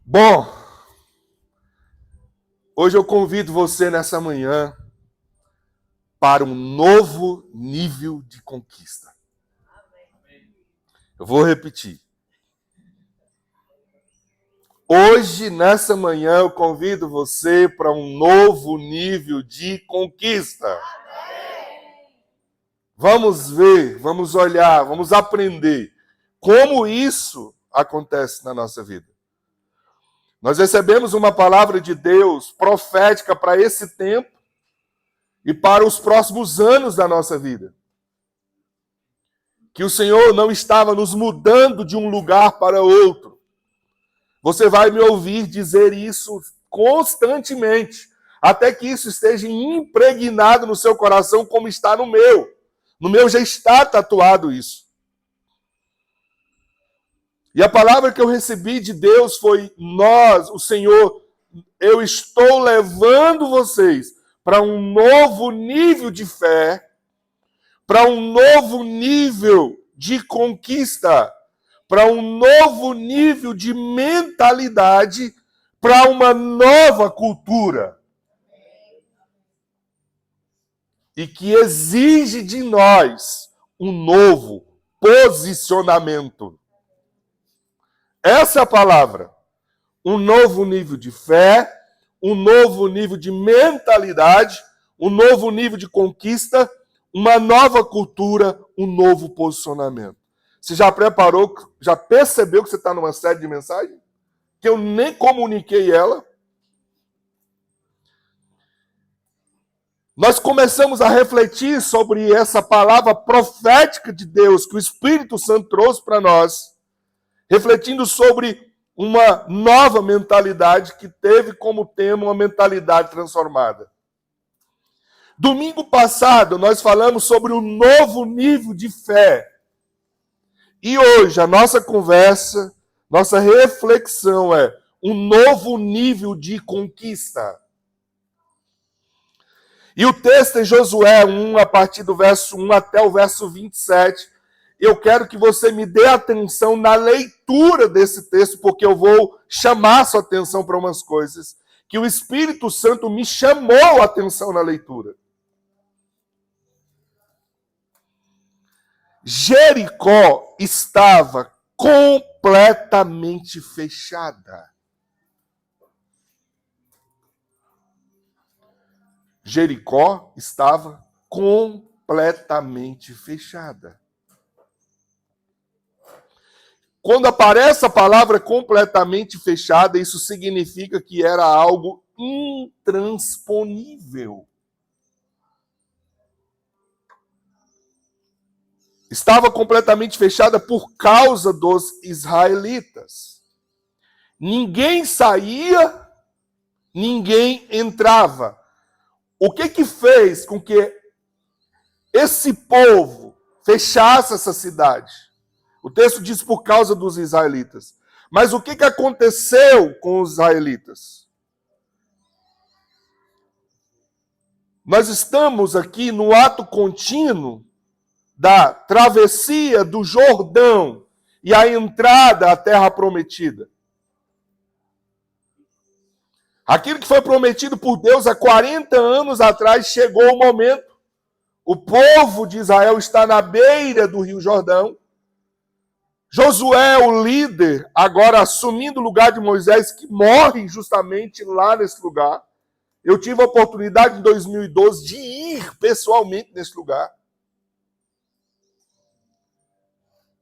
Bom, hoje eu convido você nessa manhã para um novo nível de conquista. Eu vou repetir. Hoje, nessa manhã, eu convido você para um novo nível de conquista. Vamos ver, vamos olhar, vamos aprender como isso acontece na nossa vida. Nós recebemos uma palavra de Deus profética para esse tempo e para os próximos anos da nossa vida. Que o Senhor não estava nos mudando de um lugar para outro. Você vai me ouvir dizer isso constantemente, até que isso esteja impregnado no seu coração como está no meu. No meu já está tatuado isso. E a palavra que eu recebi de Deus foi: o Senhor, eu estou levando vocês para um novo nível de fé, para um novo nível de conquista, para um novo nível de mentalidade, para uma nova cultura. E que exige de nós um novo posicionamento. Essa é a palavra. Um novo nível de fé, um novo nível de mentalidade, um novo nível de conquista, uma nova cultura, um novo posicionamento. Você já preparou, já percebeu que você está numa série de mensagens? Que eu nem comuniquei ela? Nós começamos a refletir sobre essa palavra profética de Deus que o Espírito Santo trouxe para nós, refletindo sobre uma nova mentalidade que teve como tema uma mentalidade transformada. Domingo passado, nós falamos sobre um novo nível de fé. E hoje, a nossa conversa, nossa reflexão é um novo nível de conquista. E o texto em Josué 1, a partir do verso 1 até o verso 27, eu quero que você me dê atenção na leitura desse texto, porque eu vou chamar sua atenção para umas coisas que o Espírito Santo me chamou a atenção na leitura. Jericó estava completamente fechada. Jericó estava completamente fechada. Quando aparece a palavra completamente fechada, isso significa que era algo intransponível. Estava completamente fechada por causa dos israelitas. Ninguém saía, ninguém entrava. O que fez com que esse povo fechasse essa cidade? O texto diz por causa dos israelitas. Mas o que aconteceu com os israelitas? Nós estamos aqui no ato contínuo da travessia do Jordão e a entrada à terra prometida. Aquilo que foi prometido por Deus há 40 anos atrás chegou o momento. O povo de Israel está na beira do Rio Jordão. Josué, o líder, agora assumindo o lugar de Moisés, que morre justamente lá nesse lugar. Eu tive a oportunidade em 2012 de ir pessoalmente nesse lugar.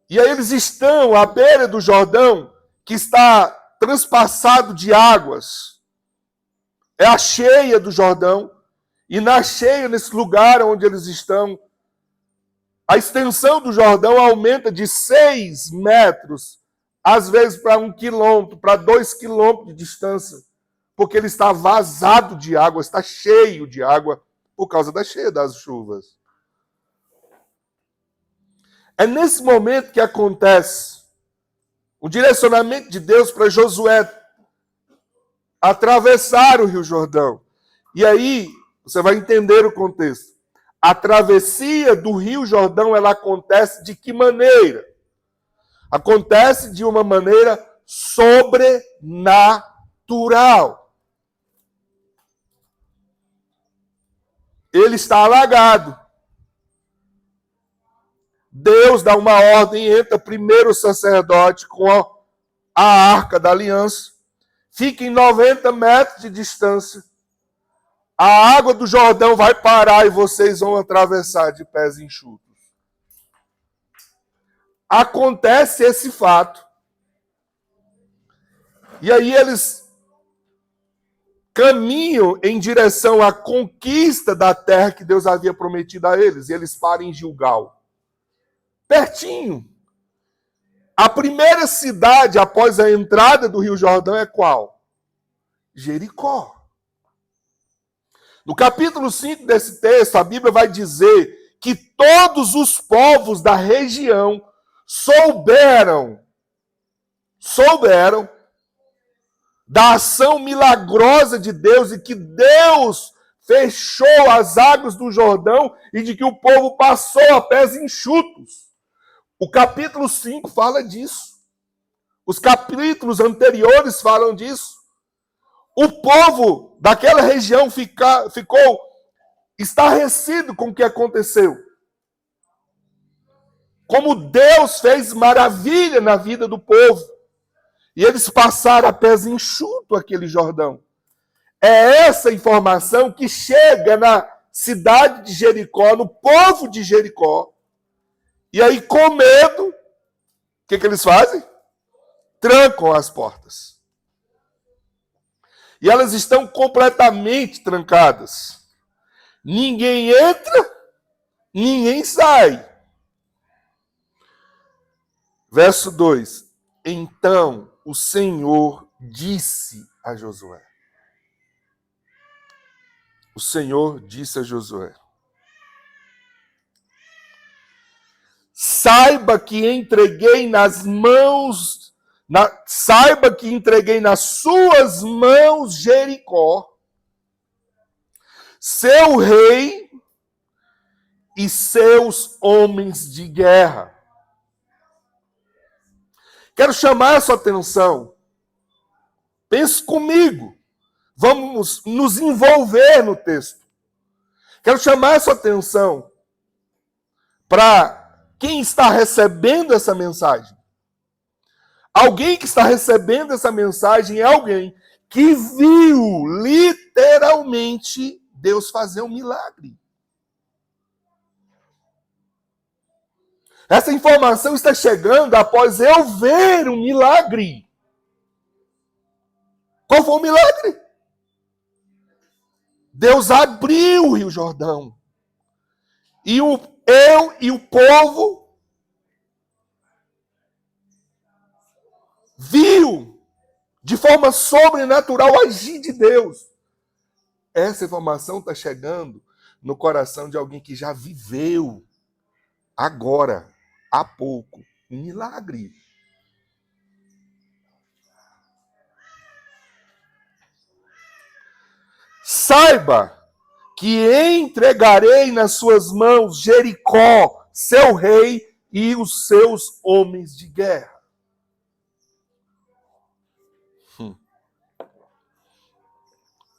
E aí eles estão à beira do Jordão, que está transpassado de águas. É a cheia do Jordão. E na cheia, nesse lugar onde eles estão, a extensão do Jordão aumenta de 6 metros, às vezes para 1 quilômetro, para 2 quilômetros de distância, porque ele está vazado de água, está cheio de água, por causa da cheia das chuvas. É nesse momento que acontece o direcionamento de Deus para Josué atravessar o Rio Jordão. E aí, você vai entender o contexto. A travessia do Rio Jordão, ela acontece de que maneira? Acontece de uma maneira sobrenatural. Ele está alagado. Deus dá uma ordem, entra primeiro o sacerdote com a arca da aliança, fica em 90 metros de distância. A água do Jordão vai parar e vocês vão atravessar de pés enxutos. Acontece esse fato. E aí eles caminham em direção à conquista da terra que Deus havia prometido a eles. E eles param em Gilgal. Pertinho. A primeira cidade após a entrada do Rio Jordão é qual? Jericó. No capítulo 5 desse texto, a Bíblia vai dizer que todos os povos da região souberam da ação milagrosa de Deus e que Deus fechou as águas do Jordão e de que o povo passou a pés enxutos. O capítulo 5 fala disso. Os capítulos anteriores falam disso. O povo daquela região ficou estarrecido com o que aconteceu. Como Deus fez maravilha na vida do povo. E eles passaram a pés enxuto aquele Jordão. É essa informação que chega na cidade de Jericó, no povo de Jericó. E aí, com medo, o que eles fazem? Trancam as portas. E elas estão completamente trancadas. Ninguém entra, ninguém sai. Verso 2. Então o Senhor disse a Josué. O Senhor disse a Josué: saiba que entreguei nas suas mãos Jericó, seu rei e seus homens de guerra. Quero chamar a sua atenção. Pense comigo. Vamos nos envolver no texto. Quero chamar a sua atenção para quem está recebendo essa mensagem. Alguém que está recebendo essa mensagem é alguém que viu literalmente Deus fazer um milagre. Essa informação está chegando após eu ver um milagre. Qual foi o milagre? Deus abriu o Rio Jordão. E eu e o povo viu de forma sobrenatural agir de Deus. Essa informação está chegando no coração de alguém que já viveu agora, há pouco, um milagre. Saiba que entregarei nas suas mãos Jericó, seu rei e os seus homens de guerra.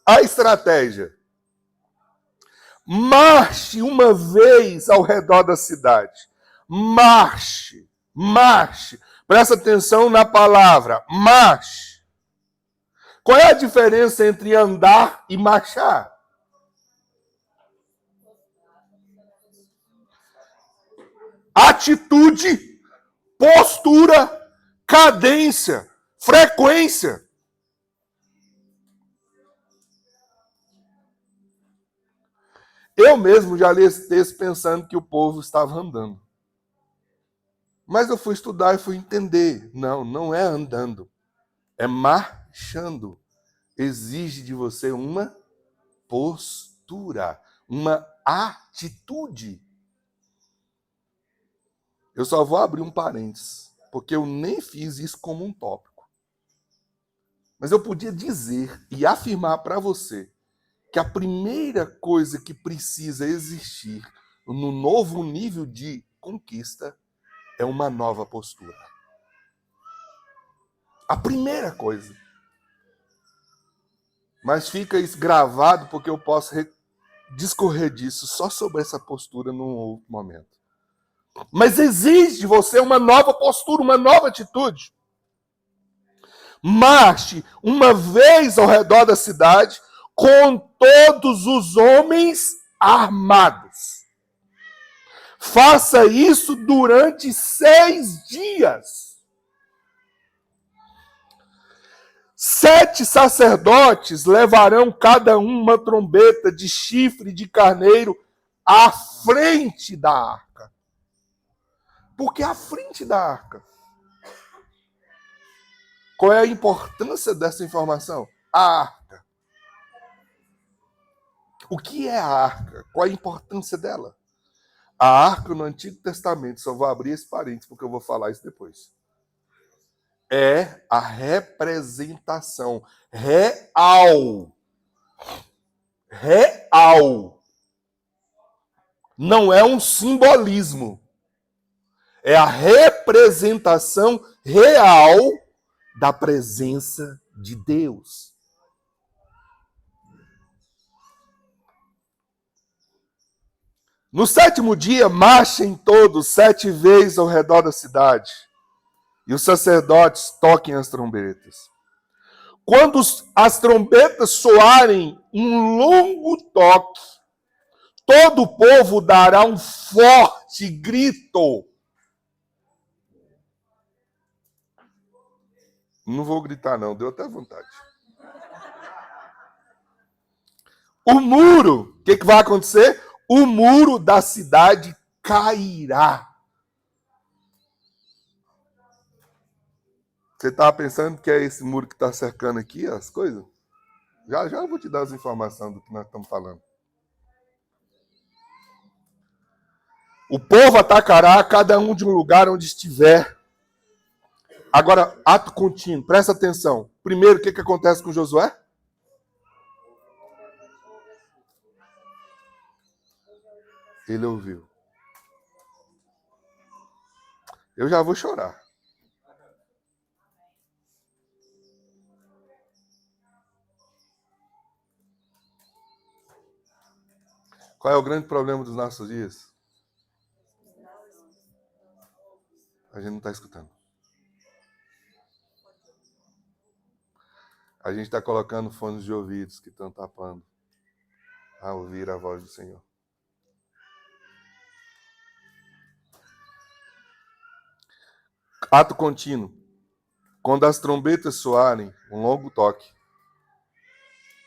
A estratégia: marche uma vez ao redor da cidade. Marche, marche. Presta atenção na palavra, marche. Qual é a diferença entre andar e marchar? Atitude, postura, cadência, frequência. Eu mesmo já li esse texto pensando que o povo estava andando. Mas eu fui estudar e fui entender. Não, não é andando. É marchando. Exige de você uma postura, uma atitude. Eu só vou abrir um parênteses, porque eu nem fiz isso como um tópico. Mas eu podia dizer e afirmar para você que a primeira coisa que precisa existir no novo nível de conquista é uma nova postura. A primeira coisa. Mas fica isso gravado porque eu posso discorrer disso só sobre essa postura num outro momento. Mas exige de você uma nova postura, uma nova atitude. Marche uma vez ao redor da cidade com todos os homens armados. Faça isso durante 6 dias. 7 sacerdotes levarão cada um uma trombeta de chifre de carneiro à frente da arca. Por que à frente da arca? Qual é a importância dessa informação? A arca. O que é a arca? Qual é a importância dela? A arca no Antigo Testamento, só vou abrir esse parênteses porque eu vou falar isso depois. É a representação real. Real. Não é um simbolismo. É a representação real da presença de Deus. No 7º dia, marchem todos 7 vezes ao redor da cidade, e os sacerdotes toquem as trombetas. Quando as trombetas soarem um longo toque, todo o povo dará um forte grito. Não vou gritar não, deu até vontade. O muro, o que vai acontecer? O muro da cidade cairá. Você estava pensando que é esse muro que está cercando aqui as coisas? Já eu vou te dar as informações do que nós estamos falando. O povo atacará cada um de um lugar onde estiver. Agora, ato contínuo, presta atenção. Primeiro, o que acontece com Josué? Ele ouviu. Eu já vou chorar. Qual é o grande problema dos nossos dias? A gente não está escutando. A gente está colocando fones de ouvidos que estão tapando a ouvir a voz do Senhor. Ato contínuo. Quando as trombetas soarem, um longo toque,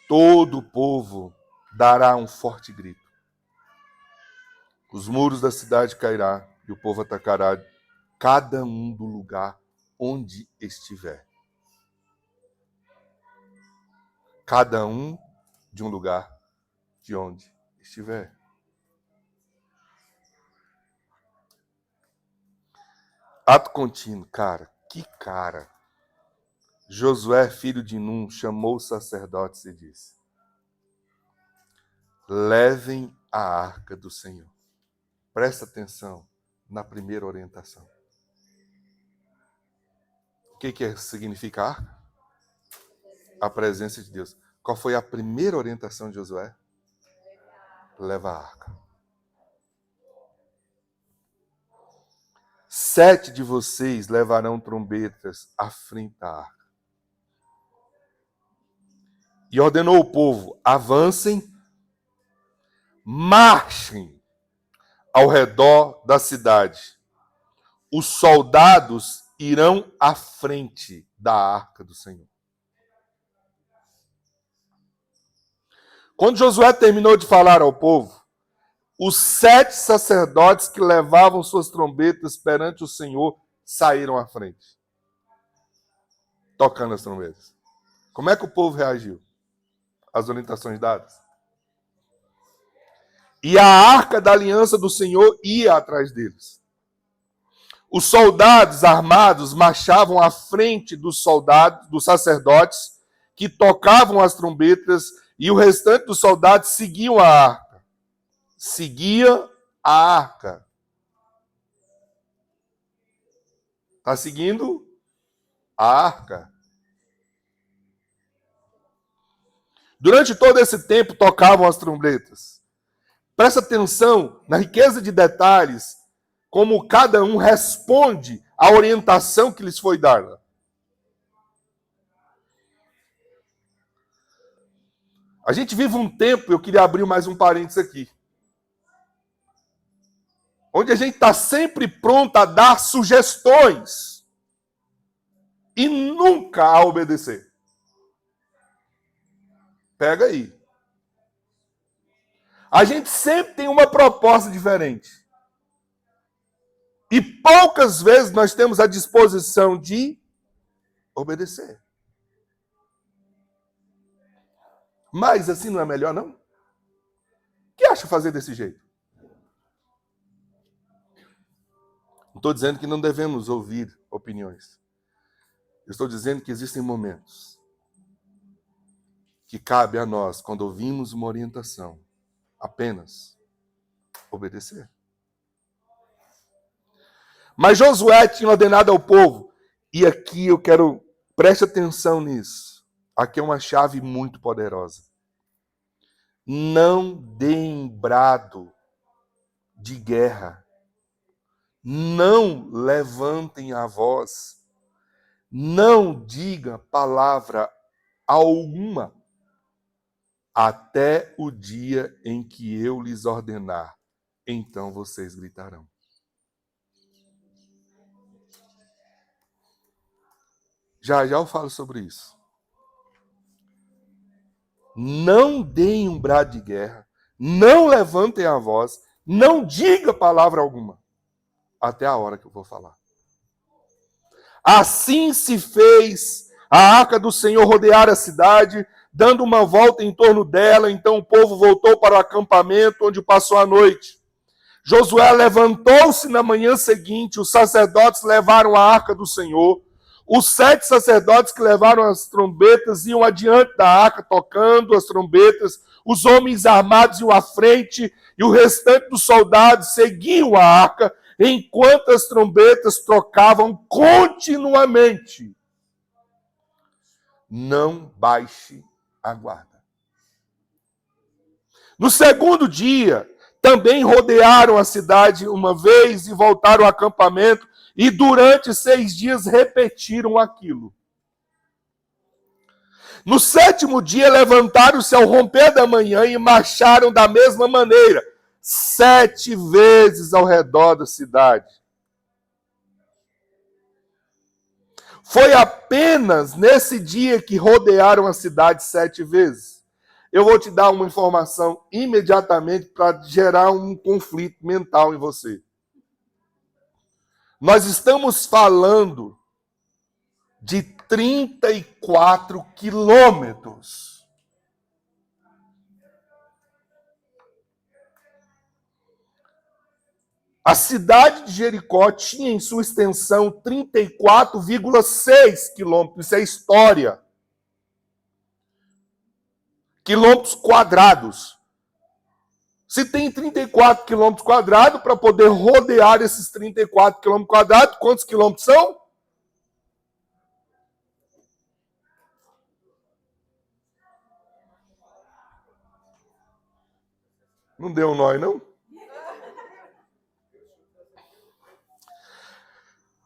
todo o povo dará um forte grito. Os muros da cidade cairão e o povo atacará cada um do lugar onde estiver. Cada um de um lugar de onde estiver. Ato contínuo, cara. Que cara. Josué, filho de Num, chamou os sacerdotes e disse: levem a arca do Senhor. Presta atenção na primeira orientação. O que significa arca? A presença de Deus. Qual foi a primeira orientação de Josué? Leva a arca. 7 de vocês levarão trombetas à frente da arca. E ordenou o povo: avancem, marchem ao redor da cidade. Os soldados irão à frente da arca do Senhor. Quando Josué terminou de falar ao povo, os 7 sacerdotes que levavam suas trombetas perante o Senhor saíram à frente, tocando as trombetas. Como é que o povo reagiu às orientações dadas? E a arca da aliança do Senhor ia atrás deles. Os soldados armados marchavam à frente dos sacerdotes que tocavam as trombetas, e o restante dos soldados seguiam a arca. Seguia a arca. Está seguindo a arca. Durante todo esse tempo tocavam as trombetas. Presta atenção na riqueza de detalhes, como cada um responde à orientação que lhes foi dada. A gente vive um tempo, eu queria abrir mais um parênteses aqui, onde a gente está sempre pronto a dar sugestões e nunca a obedecer. Pega aí. A gente sempre tem uma proposta diferente. E poucas vezes nós temos a disposição de obedecer. Mas assim não é melhor, não? O que acha fazer desse jeito? Não estou dizendo que não devemos ouvir opiniões. Eu estou dizendo que existem momentos que cabe a nós, quando ouvimos uma orientação, apenas obedecer. Mas Josué tinha ordenado ao povo, e aqui eu quero, preste atenção nisso, aqui é uma chave muito poderosa. Não deem brado de guerra, não levantem a voz, não diga palavra alguma, até o dia em que eu lhes ordenar, então vocês gritarão. Já eu falo sobre isso. Não deem um brado de guerra, não levantem a voz, não diga palavra alguma, até a hora que eu vou falar. Assim se fez a arca do Senhor rodear a cidade, dando uma volta em torno dela. Então o povo voltou para o acampamento, onde passou a noite. Josué levantou-se na manhã seguinte, os sacerdotes levaram a arca do Senhor. Os 7 sacerdotes que levaram as trombetas iam adiante da arca, tocando as trombetas. Os homens armados iam à frente, e o restante dos soldados seguiam a arca, enquanto as trombetas tocavam continuamente. Não baixe a guarda. No segundo dia, também rodearam a cidade uma vez e voltaram ao acampamento, e durante 6 dias repetiram aquilo. No 7º dia, levantaram-se ao romper da manhã e marcharam da mesma maneira, 7 vezes ao redor da cidade. Foi apenas nesse dia que rodearam a cidade 7 vezes. Eu vou te dar uma informação imediatamente para gerar um conflito mental em você. Nós estamos falando de 34 quilômetros. A cidade de Jericó tinha em sua extensão 34,6 quilômetros. Isso é história. Quilômetros quadrados. Se tem 34 quilômetros quadrados, para poder rodear esses 34 quilômetros quadrados, quantos quilômetros são? Não deu um nó, não?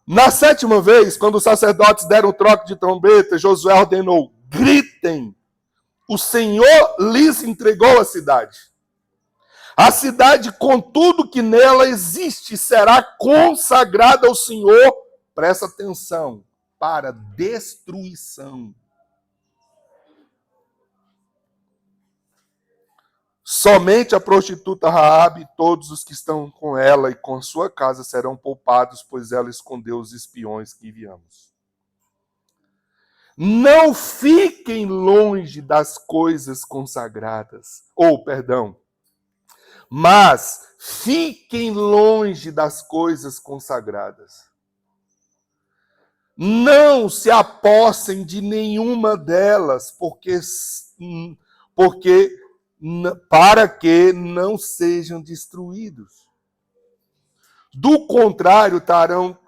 Na 7ª vez, quando os sacerdotes deram o troque de trombeta, Josué ordenou: gritem, o Senhor lhes entregou a cidade. A cidade, com tudo que nela existe, será consagrada ao Senhor, presta atenção, para destruição. Somente a prostituta Raabe e todos os que estão com ela e com sua casa serão poupados, pois ela escondeu os espiões que enviamos. Não fiquem longe das coisas consagradas. Mas fiquem longe das coisas consagradas. Não se apossem de nenhuma delas, para que não sejam destruídos. Do contrário,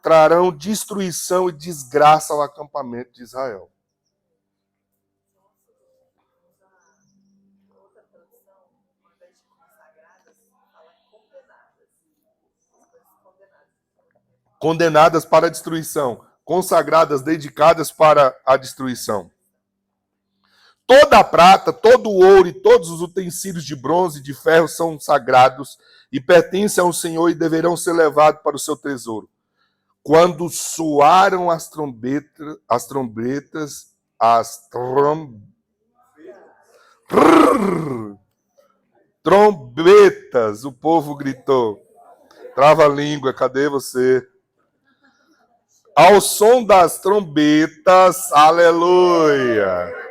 trarão destruição e desgraça ao acampamento de Israel. Condenadas para a destruição, consagradas, dedicadas para a destruição. Toda a prata, todo o ouro e todos os utensílios de bronze e de ferro são sagrados e pertencem ao Senhor e deverão ser levados para o seu tesouro. Quando soaram as trombetas, o povo gritou. Trava a língua, cadê você? Ao som das trombetas, aleluia!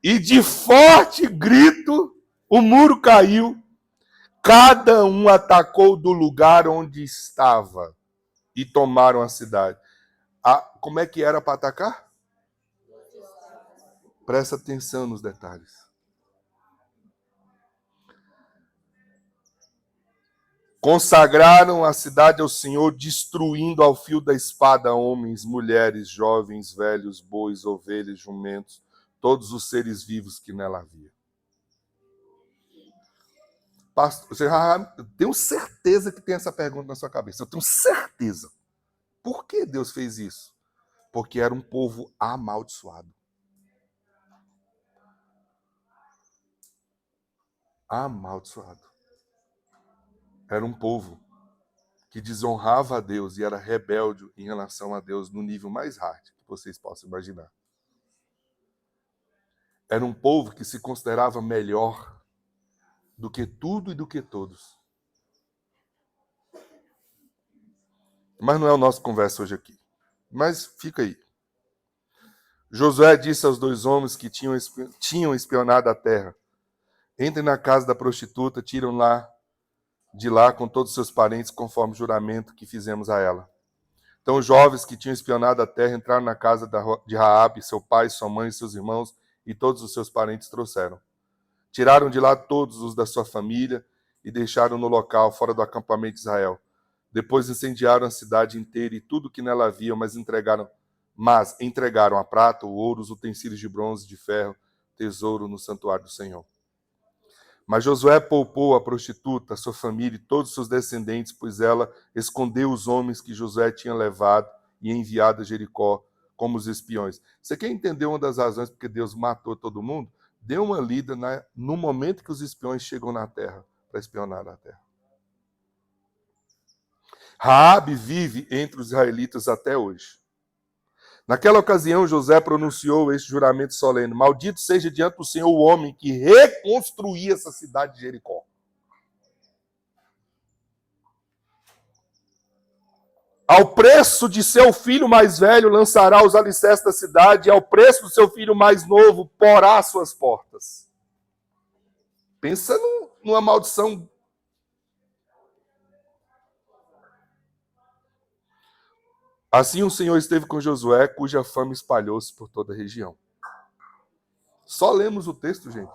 E de forte grito, o muro caiu. Cada um atacou do lugar onde estava e tomaram a cidade. Como é que era para atacar? Presta atenção nos detalhes. Consagraram a cidade ao Senhor, destruindo ao fio da espada homens, mulheres, jovens, velhos, bois, ovelhas, jumentos, todos os seres vivos que nela havia. Pastor, eu tenho certeza que tem essa pergunta na sua cabeça. Eu tenho certeza. Por que Deus fez isso? Porque era um povo amaldiçoado. Amaldiçoado. Era um povo que desonrava a Deus e era rebelde em relação a Deus no nível mais hard que vocês possam imaginar. Era um povo que se considerava melhor do que tudo e do que todos. Mas não é o nosso conversa hoje aqui. Mas fica aí. Josué disse aos 2 homens que tinham espionado a terra: entrem na casa da prostituta, tiram de lá com todos os seus parentes, conforme o juramento que fizemos a ela. Então os jovens que tinham espionado a terra entraram na casa de Raabe, seu pai, sua mãe, seus irmãos e todos os seus parentes trouxeram. Tiraram de lá todos os da sua família e deixaram no local, fora do acampamento de Israel. Depois incendiaram a cidade inteira e tudo que nela havia, mas entregaram a prata, o ouro, os utensílios de bronze, de ferro, tesouro no santuário do Senhor. Mas Josué poupou a prostituta, a sua família e todos os seus descendentes, pois ela escondeu os homens que Josué tinha levado e enviado a Jericó como os espiões. Você quer entender uma das razões porque Deus matou todo mundo? Dê uma lida no momento que os espiões chegam na terra para espionar a terra. Raabe vive entre os israelitas até hoje. Naquela ocasião, José pronunciou este juramento solene: maldito seja diante do Senhor o homem que reconstruía essa cidade de Jericó. Ao preço de seu filho mais velho lançará os alicerces da cidade, e ao preço do seu filho mais novo porá suas portas. Pensa numa maldição. Assim o Senhor esteve com Josué, cuja fama espalhou-se por toda a região. Só lemos o texto, gente.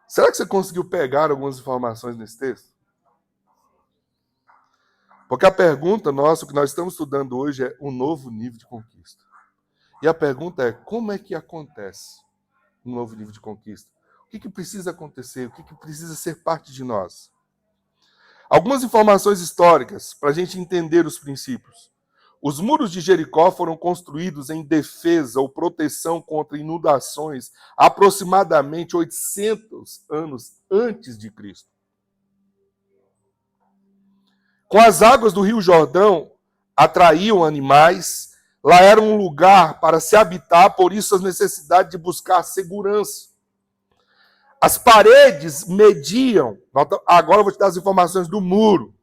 Será que você conseguiu pegar algumas informações nesse texto? Porque a pergunta nossa, o que nós estamos estudando hoje, é um novo nível de conquista. E a pergunta é, como é que acontece um novo nível de conquista? O que precisa acontecer? O que precisa ser parte de nós? Algumas informações históricas para a gente entender os princípios. Os muros de Jericó foram construídos em defesa ou proteção contra inundações aproximadamente 800 anos antes de Cristo. Com as águas do Rio Jordão atraíam animais, lá era um lugar para se habitar, por isso a necessidade de buscar segurança. As paredes mediam, agora eu vou te dar as informações do muro.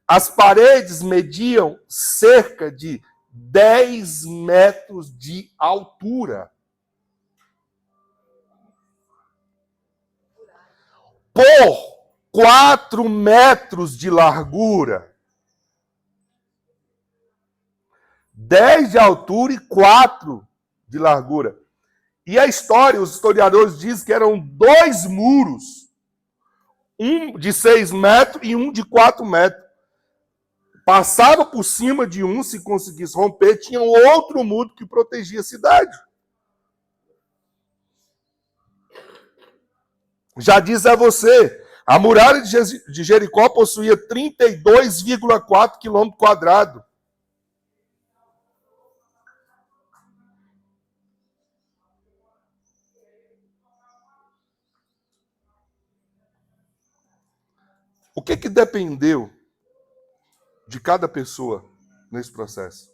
As paredes mediam cerca de 10 metros de altura. Por 4 metros de largura. 10 de altura e 4 de largura. E a história, os historiadores dizem que eram 2 muros. Um de 6 metros e um de 4 metros. Passava por cima de um, se conseguisse romper, tinha outro muro que protegia a cidade. Já diz a você, a muralha de Jericó possuía 32,4 quilômetros quadrados. O que dependeu de cada pessoa nesse processo?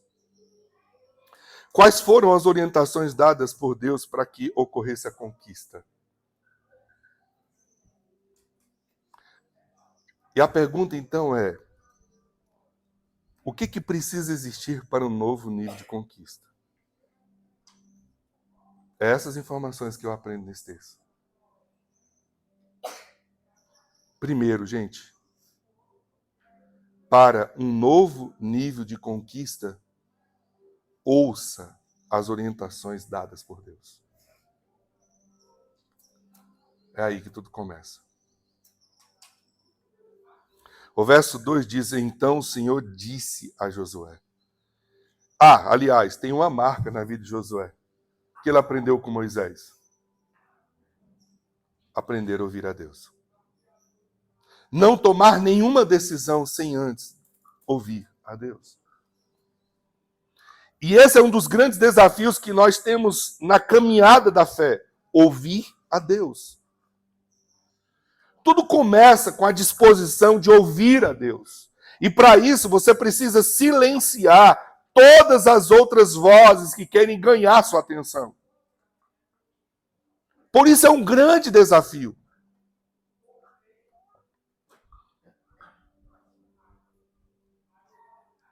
Quais foram as orientações dadas por Deus para que ocorresse a conquista? E a pergunta então é: o que precisa existir para um novo nível de conquista? É essas informações que eu aprendo nesse texto. Primeiro, gente, para um novo nível de conquista, ouça as orientações dadas por Deus. É aí que tudo começa. O verso 2 diz: então o Senhor disse a Josué. Aliás, tem uma marca na vida de Josué, que ele aprendeu com Moisés. Aprender a ouvir a Deus. Não tomar nenhuma decisão sem antes ouvir a Deus. E esse é um dos grandes desafios que nós temos na caminhada da fé. Ouvir a Deus. Tudo começa com a disposição de ouvir a Deus. E para isso você precisa silenciar todas as outras vozes que querem ganhar sua atenção. Por isso é um grande desafio.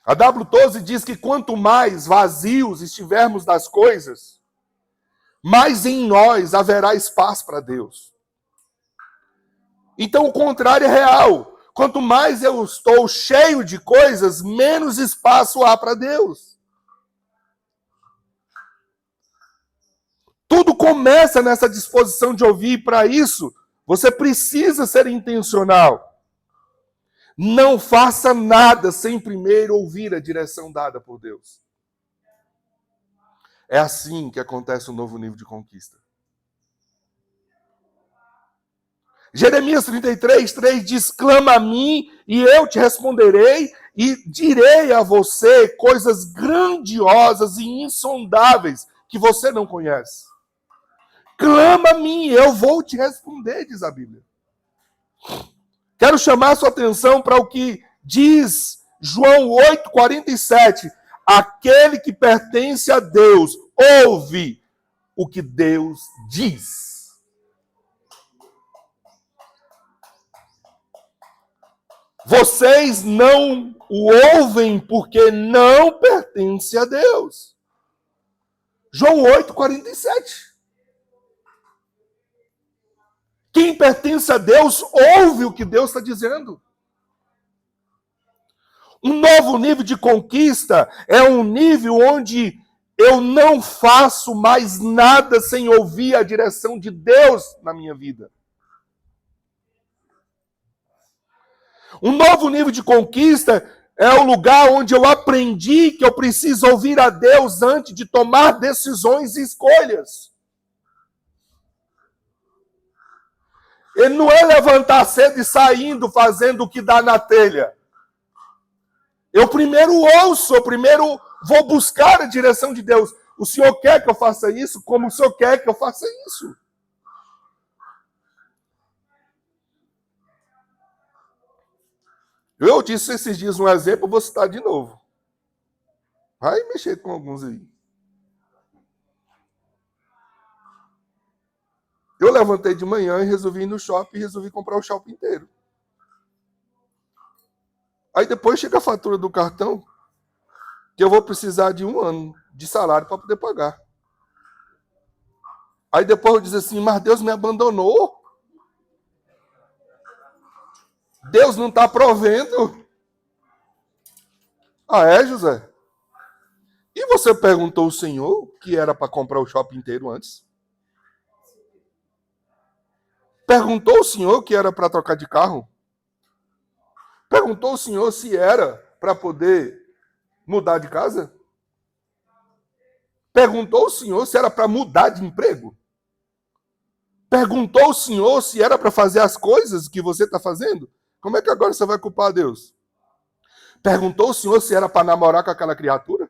A W. Tozer diz que quanto mais vazios estivermos das coisas, mais em nós haverá espaço para Deus. Então o contrário é real. Quanto mais eu estou cheio de coisas, menos espaço há para Deus. Tudo começa nessa disposição de ouvir, e para isso você precisa ser intencional. Não faça nada sem primeiro ouvir a direção dada por Deus. É assim que acontece um novo nível de conquista. Jeremias 33:3 diz: clama a mim e eu te responderei e direi a você coisas grandiosas e insondáveis que você não conhece. Clama a mim, eu vou te responder, diz a Bíblia. Quero chamar a sua atenção para o que diz João 8:47. Aquele que pertence a Deus ouve o que Deus diz. Vocês não o ouvem porque não pertence a Deus. João 8:47. Quem pertence a Deus ouve o que Deus está dizendo. Um novo nível de conquista é um nível onde eu não faço mais nada sem ouvir a direção de Deus na minha vida. Um novo nível de conquista é o lugar onde eu aprendi que eu preciso ouvir a Deus antes de tomar decisões e escolhas. Ele não é levantar cedo e saindo fazendo o que dá na telha. Eu primeiro ouço, eu primeiro vou buscar a direção de Deus. O Senhor quer que eu faça isso? Como o Senhor quer que eu faça isso? Eu disse esses dias um exemplo, eu vou citar de novo. Vai mexer com alguns aí. Eu levantei de manhã e resolvi ir no shopping e resolvi comprar o shopping inteiro. Aí depois chega a fatura do cartão, que eu vou precisar de 1 ano de salário para poder pagar. Aí depois eu diz assim, mas Deus me abandonou? Deus não está provendo? É, José? E você perguntou ao Senhor que era para comprar o shopping inteiro antes? Perguntou o senhor que era para trocar de carro? Perguntou o senhor se era para poder mudar de casa? Perguntou o senhor se era para mudar de emprego? Perguntou o senhor se era para fazer as coisas que você está fazendo? Como é que agora você vai culpar a Deus? Perguntou o senhor se era para namorar com aquela criatura?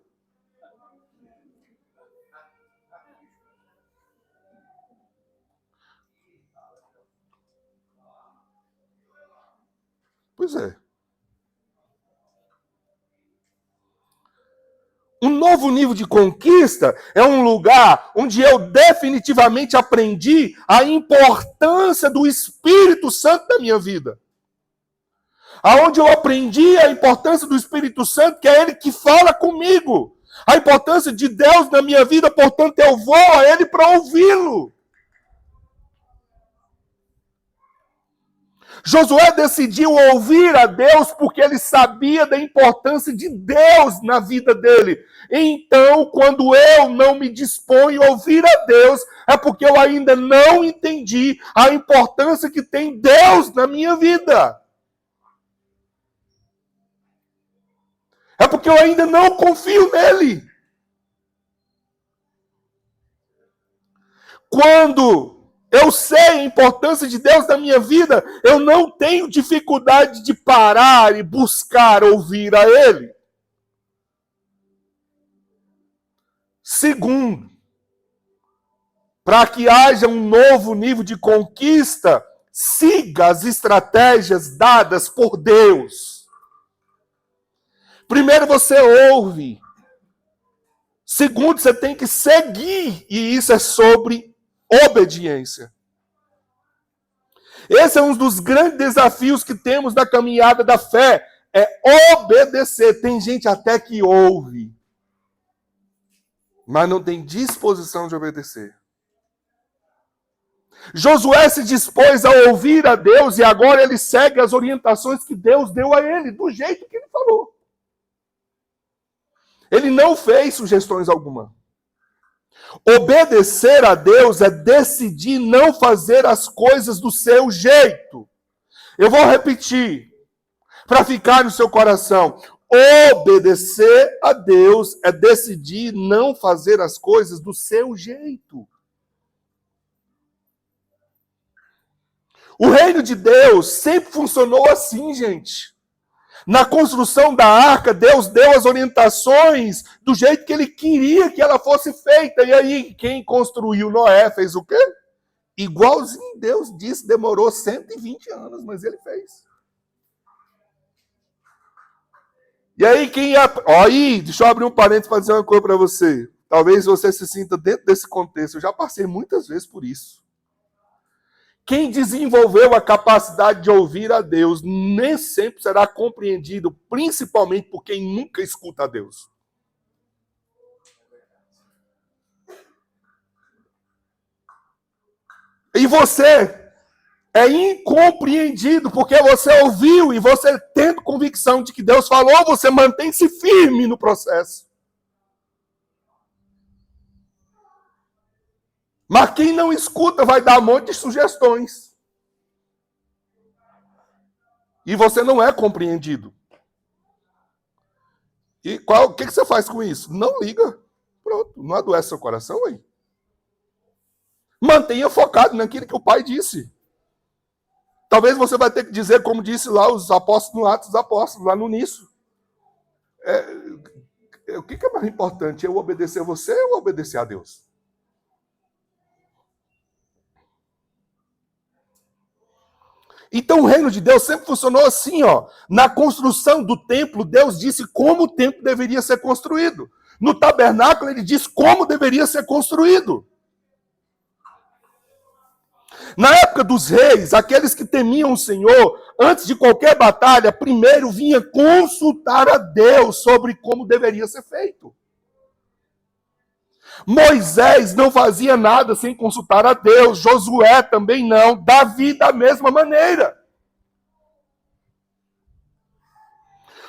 Pois é. Um novo nível de conquista é um lugar onde eu definitivamente aprendi a importância do Espírito Santo na minha vida. Aonde eu aprendi a importância do Espírito Santo, que é Ele que fala comigo. A importância de Deus na minha vida, portanto, eu vou a Ele para ouvi-lo. Josué decidiu ouvir a Deus porque ele sabia da importância de Deus na vida dele. Então, quando eu não me disponho a ouvir a Deus, é porque eu ainda não entendi a importância que tem Deus na minha vida. É porque eu ainda não confio nele. Quando eu sei a importância de Deus na minha vida, eu não tenho dificuldade de parar e buscar ouvir a Ele. Segundo, para que haja um novo nível de conquista, siga as estratégias dadas por Deus. Primeiro você ouve. Segundo, você tem que seguir, e isso é sobre obediência. Esse é um dos grandes desafios que temos na caminhada da fé, é obedecer. Tem gente até que ouve, mas não tem disposição de obedecer. Josué se dispôs a ouvir a Deus e agora ele segue as orientações que Deus deu a ele, do jeito que ele falou. Ele não fez sugestões alguma. Obedecer a Deus é decidir não fazer as coisas do seu jeito. Eu vou repetir, para ficar no seu coração. Obedecer a Deus é decidir não fazer as coisas do seu jeito. O reino de Deus sempre funcionou assim, gente. Na construção da arca, Deus deu as orientações do jeito que ele queria que ela fosse feita. E aí, quem construiu Noé fez o quê? Igualzinho Deus disse, demorou 120 anos, mas ele fez. E aí, aí, deixa eu abrir um parênteses para dizer uma coisa para você. Talvez você se sinta dentro desse contexto. Eu já passei muitas vezes por isso. Quem desenvolveu a capacidade de ouvir a Deus nem sempre será compreendido, principalmente por quem nunca escuta a Deus. E você é incompreendido porque você ouviu e você tendo convicção de que Deus falou, você mantém-se firme no processo. Mas quem não escuta vai dar um monte de sugestões. E você não é compreendido. E o que você faz com isso? Não liga. Pronto, não adoece seu coração aí. Mantenha focado naquilo que o pai disse. Talvez você vai ter que dizer, como disse lá os apóstolos no Atos dos Apóstolos, lá no início. O que é mais importante? Eu obedecer a você ou obedecer a Deus? Então o reino de Deus sempre funcionou assim, ó. Na construção do templo, Deus disse como o templo deveria ser construído. No tabernáculo, ele diz como deveria ser construído. Na época dos reis, aqueles que temiam o Senhor, antes de qualquer batalha, primeiro vinha consultar a Deus sobre como deveria ser feito. Moisés não fazia nada sem consultar a Deus, Josué também não, Davi da mesma maneira.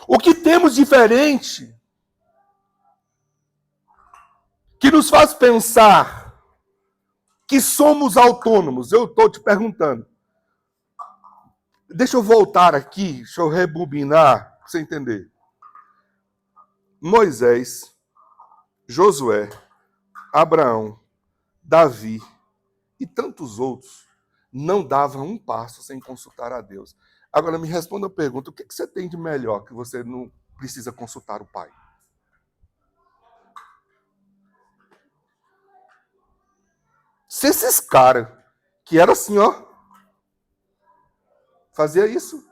O que temos diferente, que nos faz pensar que somos autônomos, eu estou te perguntando, Deixa eu voltar aqui, deixa eu rebobinar, para você entender. Moisés, Josué, Abraão, Davi e tantos outros não davam um passo sem consultar a Deus. Agora me responda a pergunta, o que você tem de melhor que você não precisa consultar o Pai? Se esses caras, que eram assim, ó, fazia isso,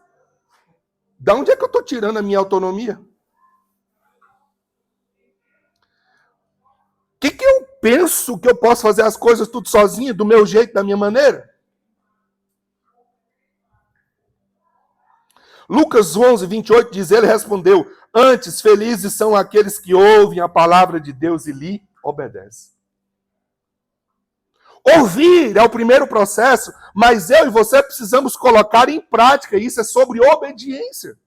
da onde é que eu estou tirando a minha autonomia? O que eu penso que eu posso fazer as coisas tudo sozinho, do meu jeito, da minha maneira? Lucas 11, 28 diz, ele respondeu, antes felizes são aqueles que ouvem a palavra de Deus e lhe obedecem. Ouvir é o primeiro processo, mas eu e você precisamos colocar em prática. Isso é sobre obediência.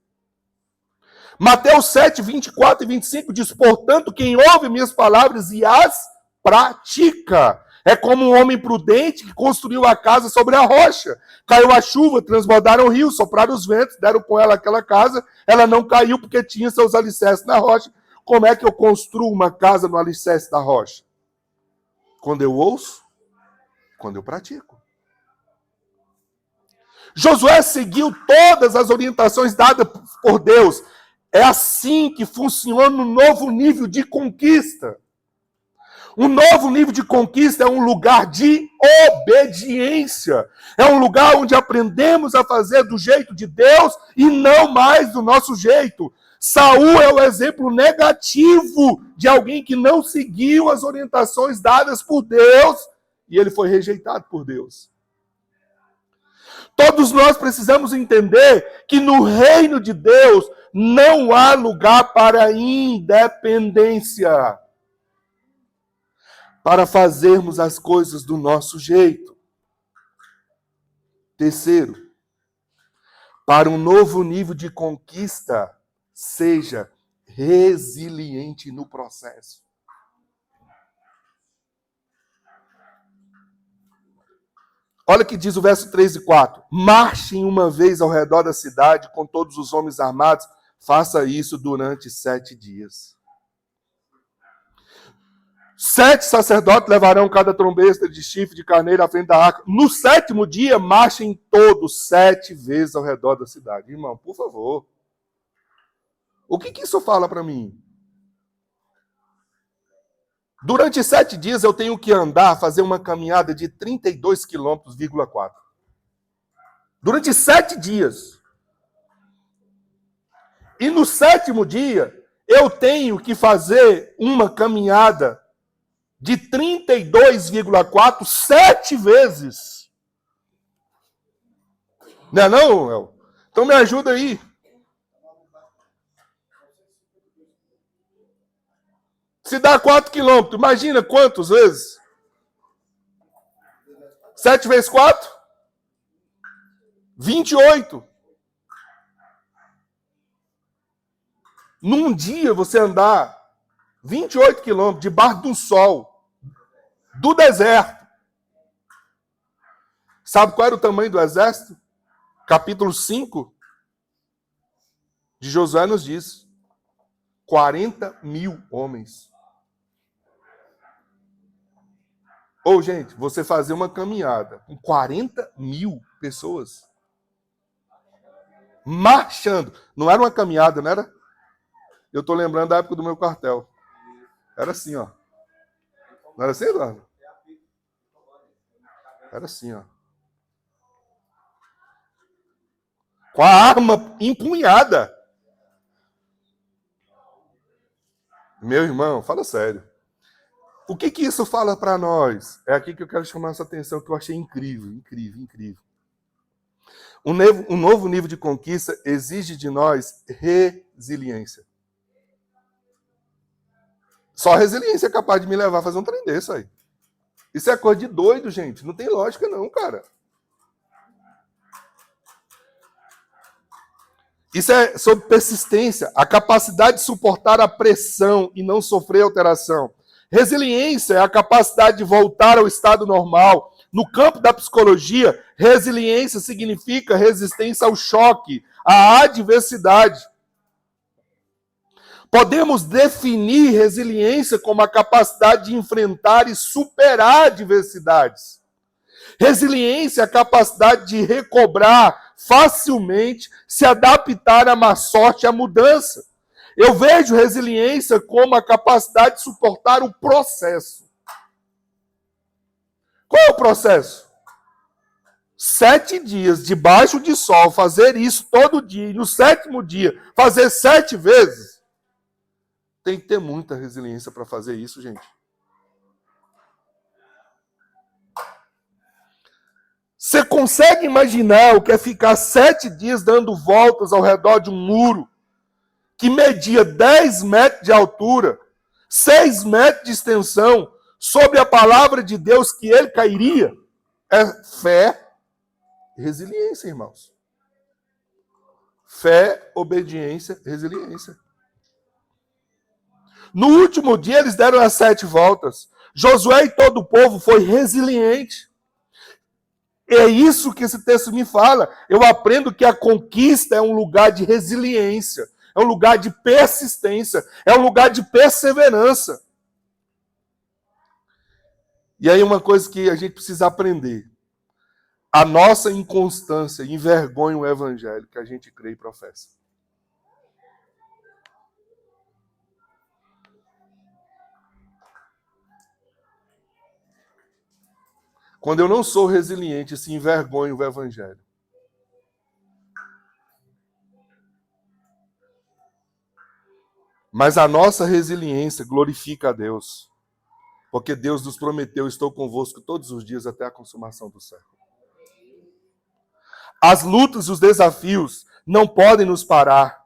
Mateus 7, 24 e 25 diz, portanto, quem ouve minhas palavras e as pratica, é como um homem prudente que construiu a casa sobre a rocha. Caiu a chuva, transbordaram o rio, sopraram os ventos, deram com ela aquela casa, ela não caiu porque tinha seus alicerces na rocha. Como é que eu construo uma casa no alicerce da rocha? Quando eu ouço, quando eu pratico. Josué seguiu todas as orientações dadas por Deus. É assim que funciona um novo nível de conquista. Um novo nível de conquista é um lugar de obediência. É um lugar onde aprendemos a fazer do jeito de Deus e não mais do nosso jeito. Saul é o exemplo negativo de alguém que não seguiu as orientações dadas por Deus e ele foi rejeitado por Deus. Todos nós precisamos entender que no reino de Deus não há lugar para independência, para fazermos as coisas do nosso jeito. Terceiro, para um novo nível de conquista, seja resiliente no processo. Olha o que diz o verso 3 e 4. Marchem uma vez ao redor da cidade com todos os homens armados. Faça isso durante 7 dias. 7 sacerdotes levarão cada trombeta de chifre de carneiro à frente da arca. No 7º dia, marchem todos 7 vezes ao redor da cidade. Irmão, por favor. O que isso fala para mim? Durante 7 dias eu tenho que andar, fazer uma caminhada de 32 km,4. Durante 7 dias. E no 7º dia, eu tenho que fazer uma caminhada de 32,4 7 vezes. Não é não, El? Então me ajuda aí. Se dá 4 quilômetros, imagina quantas vezes? 7 vezes 4? 28. Num dia você andar 28 quilômetros debaixo do sol, do deserto. Sabe qual era o tamanho do exército? Capítulo 5 de Josué nos diz. 40 mil homens. Ou, gente, você fazer uma caminhada com 40 mil pessoas marchando. Não era uma caminhada, não era? Eu estou lembrando da época do meu quartel. Era assim, ó. Não era assim, Eduardo? Era assim, ó. Com a arma empunhada. Meu irmão, fala sério. O que isso fala para nós? É aqui que eu quero chamar essa atenção, que eu achei incrível, incrível, incrível. Um novo nível de conquista exige de nós resiliência. Só a resiliência é capaz de me levar a fazer um trem desse aí. Isso é coisa de doido, gente. Não tem lógica não, cara. Isso é sobre persistência, a capacidade de suportar a pressão e não sofrer alteração. Resiliência é a capacidade de voltar ao estado normal, No campo da psicologia, resiliência significa resistência ao choque, à adversidade. Podemos definir resiliência como a capacidade de enfrentar e superar adversidades. Resiliência é a capacidade de recobrar facilmente, se adaptar à má sorte e à mudança. Eu vejo resiliência como a capacidade de suportar o processo. Qual é o processo? 7 dias debaixo de sol, fazer isso todo dia, e no 7º dia, fazer 7 vezes. Tem que ter muita resiliência para fazer isso, gente. Você consegue imaginar o que é ficar 7 dias dando voltas ao redor de um muro que media 10 metros de altura, 6 metros de extensão, sobre a palavra de Deus que ele cairia? É fé e resiliência, irmãos. Fé, obediência, resiliência. No último dia, eles deram as 7 voltas. Josué e todo o povo foi resiliente. É isso que esse texto me fala. Eu aprendo que a conquista é um lugar de resiliência, é um lugar de persistência, é um lugar de perseverança. E aí uma coisa que a gente precisa aprender. A nossa inconstância envergonha o evangelho que a gente crê e professa. Quando eu não sou resiliente, se envergonho o evangelho. Mas a nossa resiliência glorifica a Deus. Porque Deus nos prometeu, estou convosco todos os dias até a consumação do século. As lutas e os desafios não podem nos parar.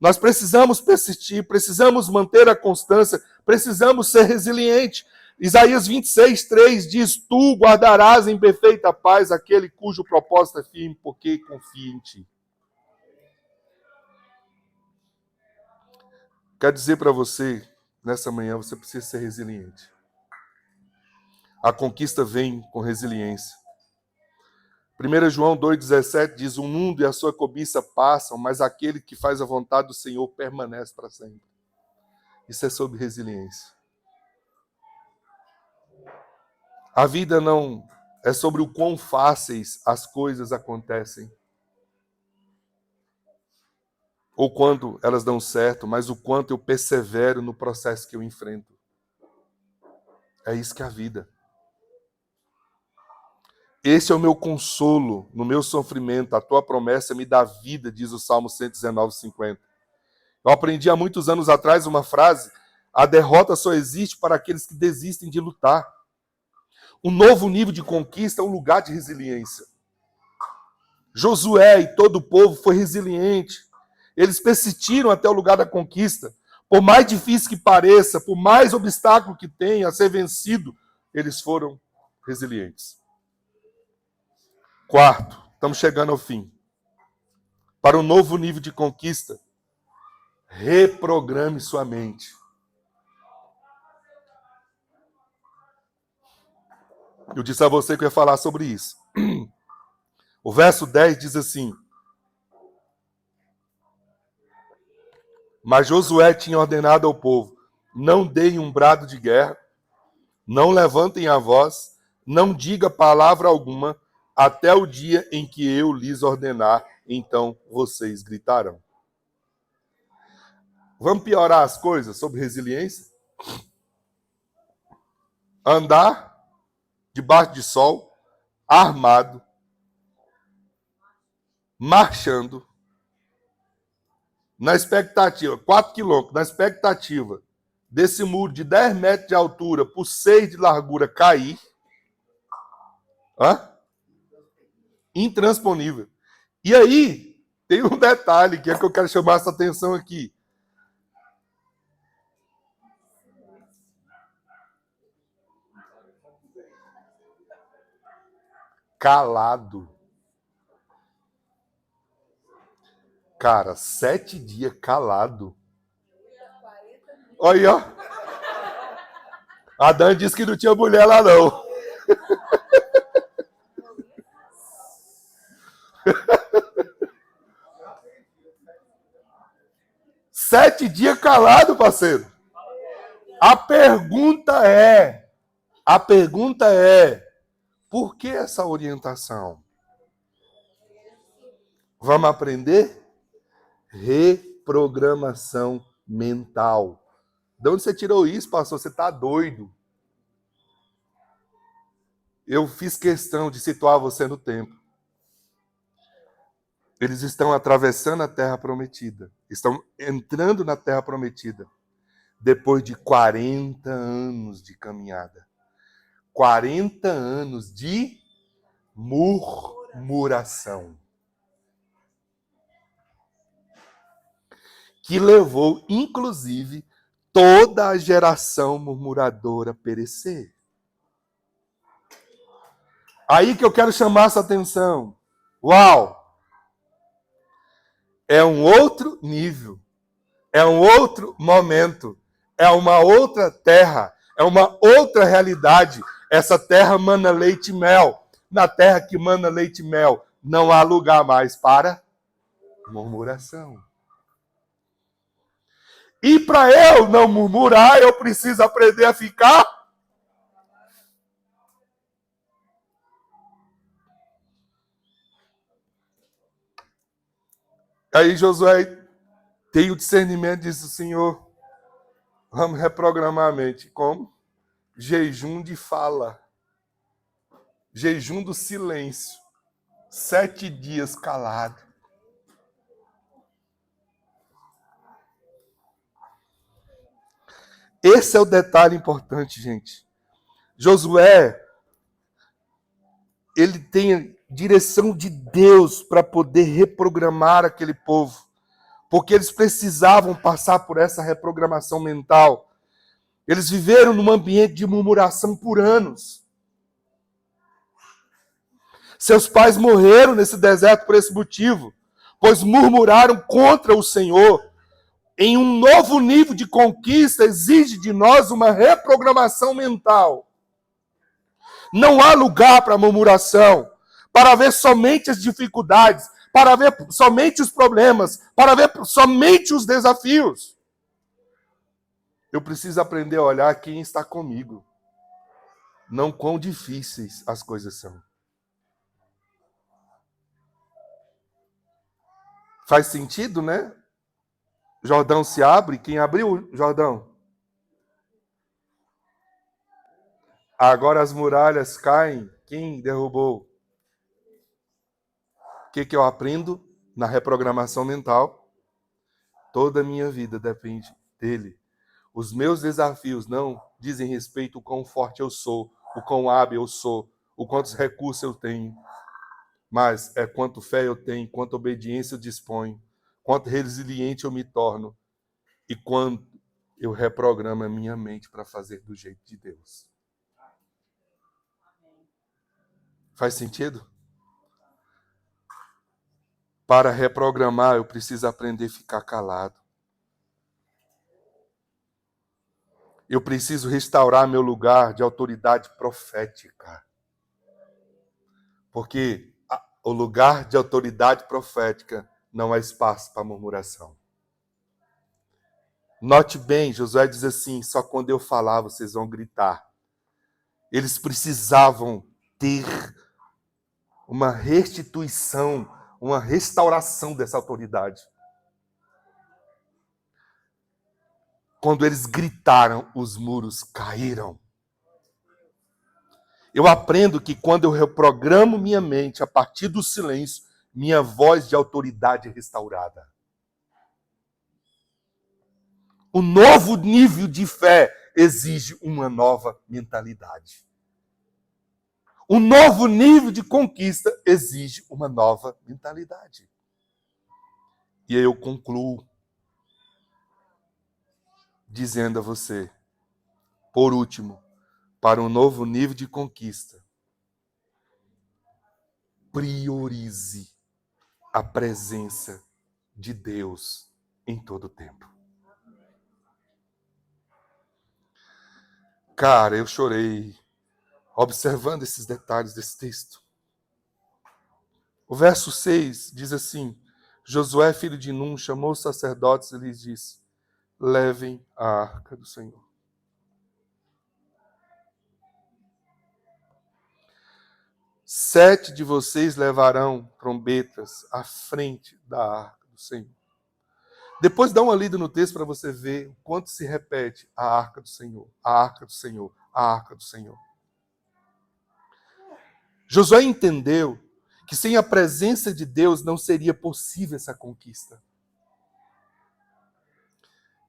Nós precisamos persistir, precisamos manter a constância, precisamos ser resilientes. Isaías 26:3 diz: Tu guardarás em perfeita paz aquele cujo propósito é firme, porque confia em ti. Quero dizer para você, nessa manhã, você precisa ser resiliente. A conquista vem com resiliência. 1 João 2,17 diz: O mundo e a sua cobiça passam, mas aquele que faz a vontade do Senhor permanece para sempre. Isso é sobre resiliência. A vida não é sobre o quão fáceis as coisas acontecem, ou quando elas dão certo, mas o quanto eu persevero no processo que eu enfrento. É isso que é a vida. Esse é o meu consolo no meu sofrimento. A tua promessa me dá vida, diz o Salmo 119:50. Eu aprendi há muitos anos atrás uma frase: a derrota só existe para aqueles que desistem de lutar. Um novo nível de conquista é um lugar de resiliência. Josué e todo o povo foi resiliente. Eles persistiram até o lugar da conquista. Por mais difícil que pareça, por mais obstáculo que tenha a ser vencido, eles foram resilientes. Quarto, estamos chegando ao fim. Para um novo nível de conquista, reprograme sua mente. Eu disse a você que eu ia falar sobre isso. O verso 10 diz assim: Mas Josué tinha ordenado ao povo: não deem um brado de guerra, não levantem a voz, não diga palavra alguma, até o dia em que eu lhes ordenar, então vocês gritarão. Vamos piorar as coisas sobre resiliência? Andar debaixo de sol, armado, marchando, na expectativa, 4 quilômetros, na expectativa desse muro de 10 metros de altura por 6 de largura cair. Intransponível. E aí, tem um detalhe que é que eu quero chamar essa atenção aqui. Calado. Cara, 7 dias calado. Olha aí, ó. A Dan disse que não tinha mulher lá, não. 7 dias calado, parceiro. A pergunta é, por que essa orientação? Vamos aprender? Reprogramação mental. De onde você tirou isso, pastor? Você está doido. Eu fiz questão de situar você no tempo. Eles estão atravessando a Terra Prometida. Estão entrando na Terra Prometida. Depois de 40 anos de caminhada. 40 anos de murmuração. Que levou, inclusive, toda a geração murmuradora a perecer. Aí que eu quero chamar essa atenção. Uau! É um outro nível. É um outro momento. É uma outra terra. É uma outra realidade. Essa terra mana leite e mel. Na terra que mana leite e mel, não há lugar mais para murmuração. E para eu não murmurar, eu preciso aprender a ficar. Aí Josué tem o discernimento, diz o Senhor, vamos reprogramar a mente. Como? Jejum de fala. Jejum do silêncio. 7 dias calado. Esse é o detalhe importante, gente. Josué, ele tem a direção de Deus para poder reprogramar aquele povo. Porque eles precisavam passar por essa reprogramação mental. Eles viveram num ambiente de murmuração por anos. Seus pais morreram nesse deserto por esse motivo, pois murmuraram contra o Senhor. Em um novo nível de conquista, exige de nós uma reprogramação mental. Não há lugar para murmuração, para ver somente as dificuldades, para ver somente os problemas, para ver somente os desafios. Eu preciso aprender a olhar quem está comigo, não quão difíceis as coisas são. Faz sentido, né? Jordão se abre. Quem abriu, Jordão? Agora as muralhas caem. Quem derrubou? O que eu aprendo na reprogramação mental? Toda a minha vida depende dele. Os meus desafios não dizem respeito ao quão forte eu sou, o quão hábil eu sou, o quantos recursos eu tenho, mas é quanto fé eu tenho, quanta obediência eu disponho, quanto resiliente eu me torno e quanto eu reprogramo a minha mente para fazer do jeito de Deus. Faz sentido? Para reprogramar, eu preciso aprender a ficar calado. Eu preciso restaurar meu lugar de autoridade profética. Porque o lugar de autoridade profética não há espaço para murmuração. Note bem, Josué diz assim, só quando eu falar vocês vão gritar. Eles precisavam ter uma restituição, uma restauração dessa autoridade. Quando eles gritaram, os muros caíram. Eu aprendo que quando eu reprogramo minha mente a partir do silêncio, minha voz de autoridade é restaurada. O novo nível de fé exige uma nova mentalidade. O novo nível de conquista exige uma nova mentalidade. E aí eu concluo dizendo a você, por último, para um novo nível de conquista, priorize a presença de Deus em todo o tempo. Cara, eu chorei observando esses detalhes desse texto. O verso 6 diz assim: Josué, filho de Num, chamou os sacerdotes e lhes disse: levem a arca do Senhor. Sete de vocês levarão trombetas à frente da arca do Senhor. Depois dá uma lida no texto para você ver o quanto se repete a arca do Senhor, a arca do Senhor, a arca do Senhor. Josué entendeu que sem a presença de Deus não seria possível essa conquista.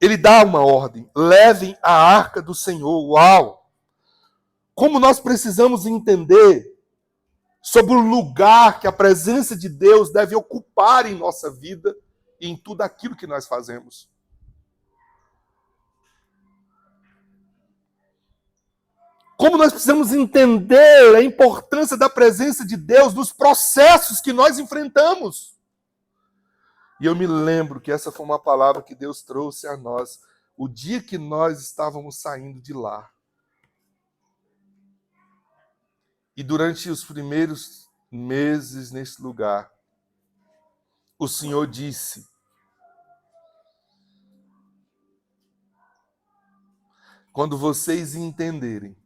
Ele dá uma ordem: levem a arca do Senhor. Uau! Como nós precisamos entender sobre o lugar que a presença de Deus deve ocupar em nossa vida e em tudo aquilo que nós fazemos. Como nós precisamos entender a importância da presença de Deus nos processos que nós enfrentamos. E eu me lembro que essa foi uma palavra que Deus trouxe a nós o dia que nós estávamos saindo de lá. E durante os primeiros meses nesse lugar, o Senhor disse: quando vocês entenderem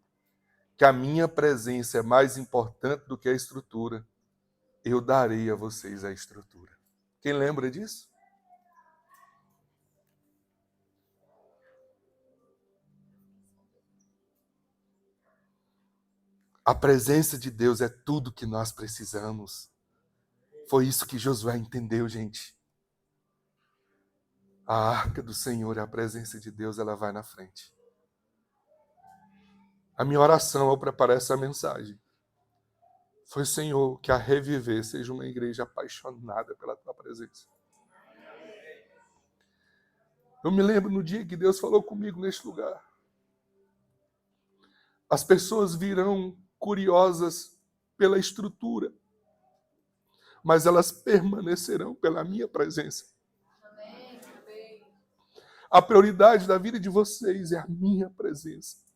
que a minha presença é mais importante do que a estrutura, eu darei a vocês a estrutura. Quem lembra disso? A presença de Deus é tudo que nós precisamos. Foi isso que Josué entendeu, gente. A arca do Senhor e a presença de Deus, ela vai na frente. A minha oração ao preparar essa mensagem foi: Senhor, que a Reviver seja uma igreja apaixonada pela tua presença. Eu me lembro no dia que Deus falou comigo neste lugar. As pessoas virão curiosas pela estrutura, mas elas permanecerão pela minha presença. A prioridade da vida de vocês é a minha presença.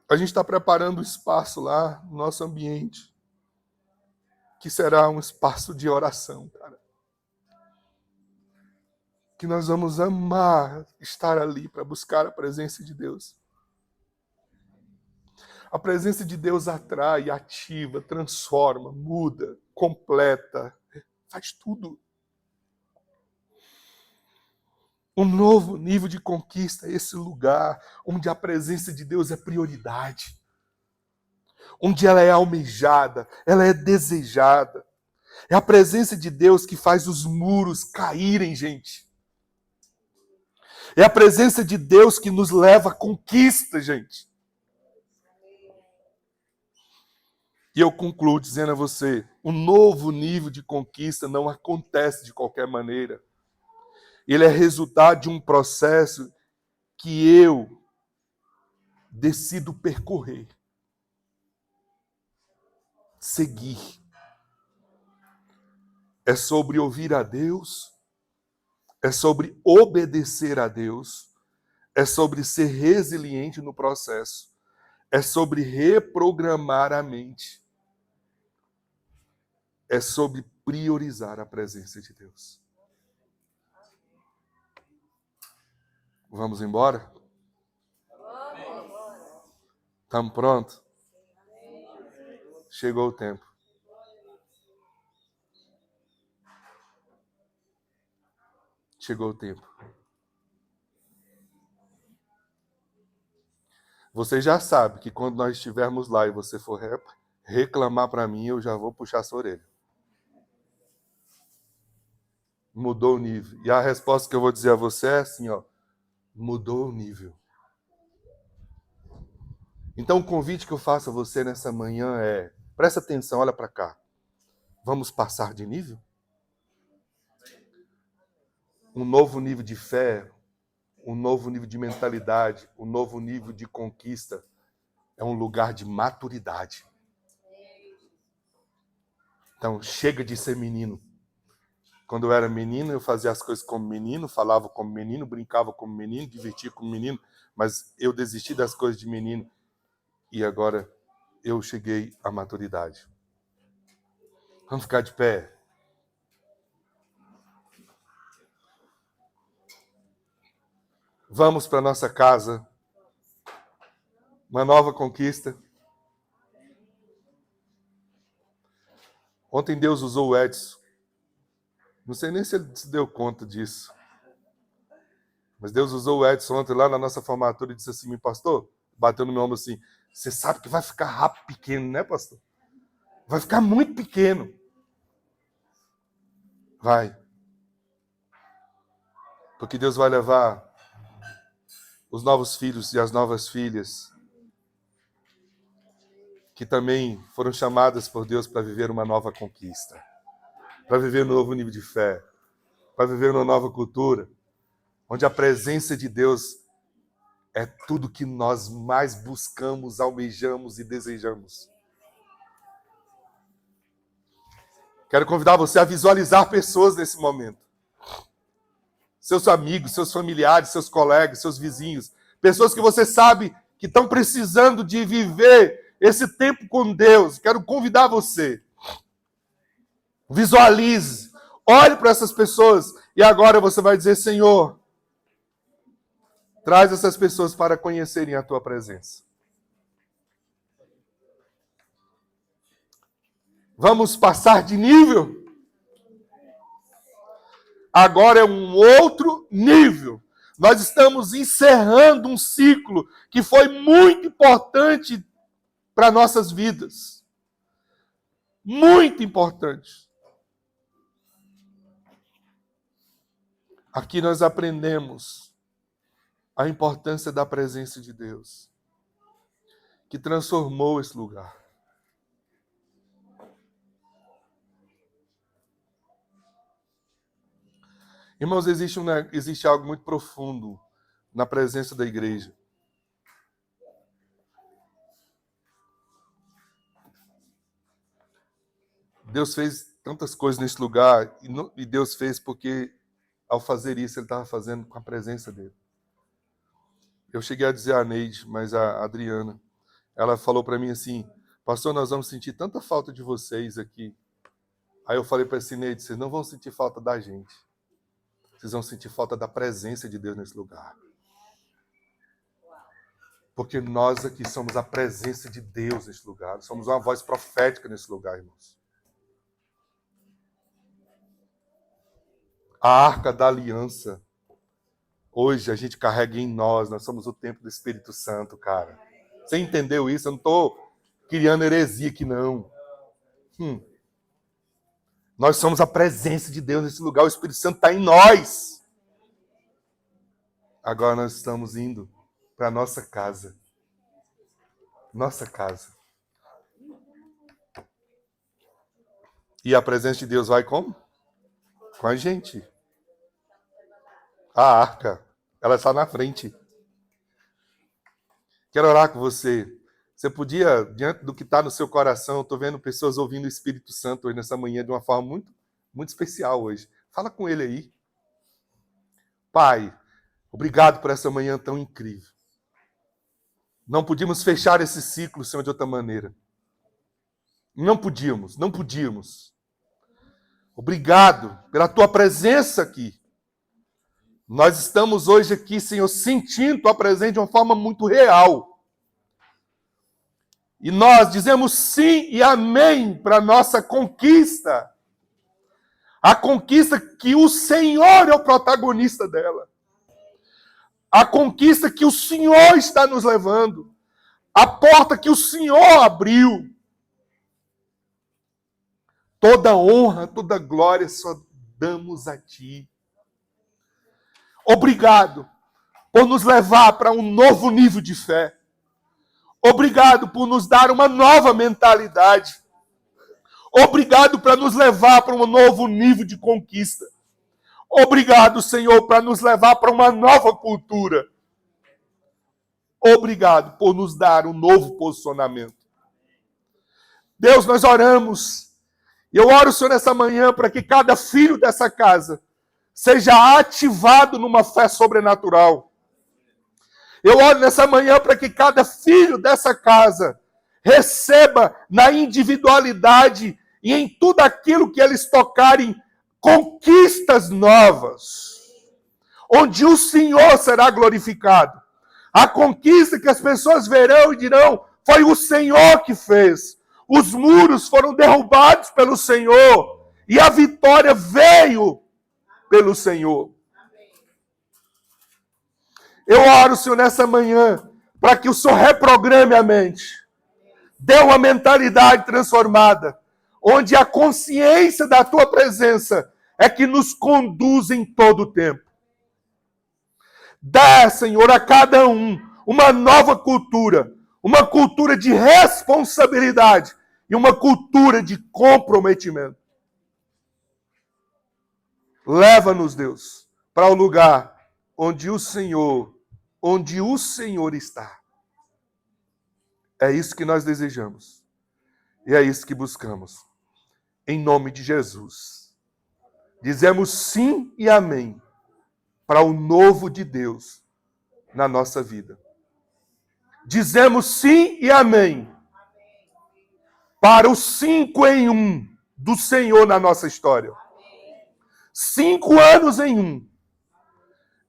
A gente está preparando um espaço lá no nosso ambiente, que será um espaço de oração, cara. Que nós vamos amar estar ali para buscar a presença de Deus. A presença de Deus atrai, ativa, transforma, muda, completa, faz tudo. Um novo nível de conquista é esse lugar onde a presença de Deus é prioridade. Onde ela é almejada, ela é desejada. É a presença de Deus que faz os muros caírem, gente. É a presença de Deus que nos leva à conquista, gente. E eu concluo dizendo a você: um novo nível de conquista não acontece de qualquer maneira. Ele é resultado de um processo que eu decido percorrer, seguir. É sobre ouvir a Deus, é sobre obedecer a Deus, é sobre ser resiliente no processo, é sobre reprogramar a mente, é sobre priorizar a presença de Deus. Vamos embora? Estamos prontos? Chegou o tempo. Chegou o tempo. Você já sabe que quando nós estivermos lá e você for reclamar para mim, eu já vou puxar sua orelha. Mudou o nível. E a resposta que eu vou dizer a você é assim, ó: mudou o nível. Então o convite que eu faço a você nessa manhã é: presta atenção, olha para cá. Vamos passar de nível? Um novo nível de fé, um novo nível de mentalidade, um novo nível de conquista é um lugar de maturidade. Então, chega de ser menino. Quando eu era menino, eu fazia as coisas como menino, falava como menino, brincava como menino, divertia como menino, mas eu desisti das coisas de menino. E agora eu cheguei à maturidade. Vamos ficar de pé. Vamos para nossa casa. Uma nova conquista. Ontem Deus usou o Edson. Não sei nem se ele se deu conta disso. Mas Deus usou o Edson ontem lá na nossa formatura e disse assim, pastor, bateu no meu ombro assim, você sabe que vai ficar rápido pequeno, né, pastor? Vai ficar muito pequeno. Vai. Porque Deus vai levar os novos filhos e as novas filhas que também foram chamadas por Deus para viver uma nova conquista, para viver um novo nível de fé, para viver uma nova cultura, onde a presença de Deus é tudo que nós mais buscamos, almejamos e desejamos. Quero convidar você a visualizar pessoas nesse momento. Seus amigos, seus familiares, seus colegas, seus vizinhos, pessoas que você sabe que estão precisando de viver esse tempo com Deus. Quero convidar você. Visualize. Olhe para essas pessoas. E agora você vai dizer, Senhor, traz essas pessoas para conhecerem a tua presença. Vamos passar de nível? Agora é um outro nível. Nós estamos encerrando um ciclo que foi muito importante para nossas vidas. Muito importante. Aqui nós aprendemos a importância da presença de Deus, que transformou esse lugar. Irmãos, existe algo muito profundo na presença da igreja. Deus fez tantas coisas nesse lugar, e Deus fez porque, ao fazer isso, Ele estava fazendo com a presença dEle. Eu cheguei a dizer a Neide, mas a Adriana, ela falou para mim assim, pastor, nós vamos sentir tanta falta de vocês aqui. Aí eu falei para esse Neide, vocês não vão sentir falta da gente. Vocês vão sentir falta da presença de Deus nesse lugar. Porque nós aqui somos a presença de Deus nesse lugar. Somos uma voz profética nesse lugar, irmãos. A arca da aliança. Hoje a gente carrega em nós somos o templo do Espírito Santo, cara. Você entendeu isso? Eu não estou criando heresia aqui, não. Nós somos a presença de Deus nesse lugar. O Espírito Santo está em nós. Agora nós estamos indo para a nossa casa. Nossa casa. E a presença de Deus vai como? Com a gente. A arca, ela está na frente. Quero orar com você. Você podia, diante do que está no seu coração, eu estou vendo pessoas ouvindo o Espírito Santo hoje, nessa manhã, de uma forma muito, muito especial hoje. Fala com ele aí. Pai, obrigado por essa manhã tão incrível. Não podíamos fechar esse ciclo, Senhor, de outra maneira. Não podíamos. Obrigado pela tua presença aqui. Nós estamos hoje aqui, Senhor, sentindo tua presença de uma forma muito real. E nós dizemos sim e amém para a nossa conquista. A conquista que o Senhor é o protagonista dela. A conquista que o Senhor está nos levando. A porta que o Senhor abriu. Toda honra, toda glória só damos a Ti. Obrigado por nos levar para um novo nível de fé. Obrigado por nos dar uma nova mentalidade. Obrigado por nos levar para um novo nível de conquista. Obrigado, Senhor, por nos levar para uma nova cultura. Obrigado por nos dar um novo posicionamento. Deus, nós oramos. Eu oro, Senhor, nessa manhã para que cada filho dessa casa seja ativado numa fé sobrenatural. Eu oro nessa manhã para que cada filho dessa casa receba na individualidade e em tudo aquilo que eles tocarem conquistas novas, onde o Senhor será glorificado. A conquista que as pessoas verão e dirão, foi o Senhor que fez. Os muros foram derrubados pelo Senhor e a vitória veio pelo Senhor. Eu oro, Senhor, nessa manhã, para que o Senhor reprograme a mente, dê uma mentalidade transformada, onde a consciência da Tua presença é que nos conduz em todo o tempo. Dá, Senhor, a cada um uma nova cultura, uma cultura de responsabilidade e uma cultura de comprometimento. Leva-nos, Deus, para o lugar onde o Senhor está. É isso que nós desejamos. E é isso que buscamos. Em nome de Jesus. Dizemos sim e amém para o novo de Deus na nossa vida. Dizemos sim e amém para o 5 em 1 do Senhor na nossa história. 5 anos em 1.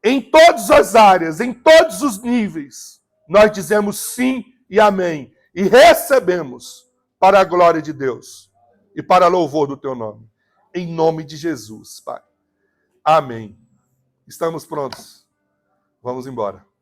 Em todas as áreas, em todos os níveis, nós dizemos sim e amém. E recebemos para a glória de Deus e para louvor do Teu nome. Em nome de Jesus, Pai. Amém. Estamos prontos. Vamos embora.